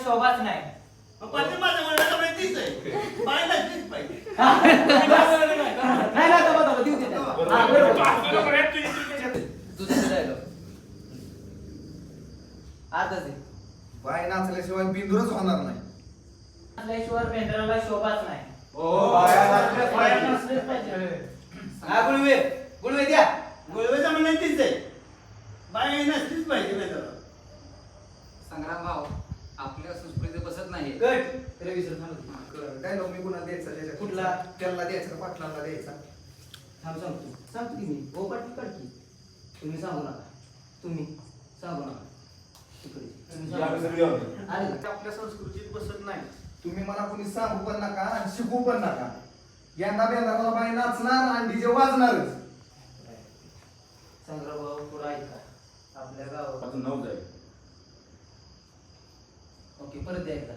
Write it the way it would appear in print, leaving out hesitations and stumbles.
शोभाच नाही. पाठी माझ्या मुलाला माहितीच आहे. बाय नसलीच पाहिजे. नाही ना दबा देऊ दे. दुसरं dialogue. आताच आहे. बाय नाचल्याशिवाय बिंदूरच होणार नाही. नाचल्याशिवाय बेंद्राला शोभाच नाही. बाया नसलेच पाहिजे. हा गुळवे गुळवे द्या. गुळवेचा म्हणणं तीच आहे. बाय नसलीच पाहिजे बेंद्राला. संग्राम भाऊ आपल्या संस्कृतीत बसत नाही. गट रवी सर थांबा. डायलॉग मी कुणाला द्यायचा त्याच्या कुठला? त्याला द्यायचा का पाटलांना द्यायचा? थांब सांगतो की मी हो पाठी काढकी. तुम्ही सांगू नका. तुम्ही सांगू नका. तिकडे तुम्ही सांगू नका. आले का? आपल्या संस्कृतीत बसत नाही. तुम्ही मला कोणी सांगू पण नका आणि शिकू पण नका. यंदा बेंदाराला बाई नाचणार आणि डीजे वाजणारच. संग्राम पुढे ऐका. आपल्या गावात नऊ जाईल. ओके परत द्या एकदा.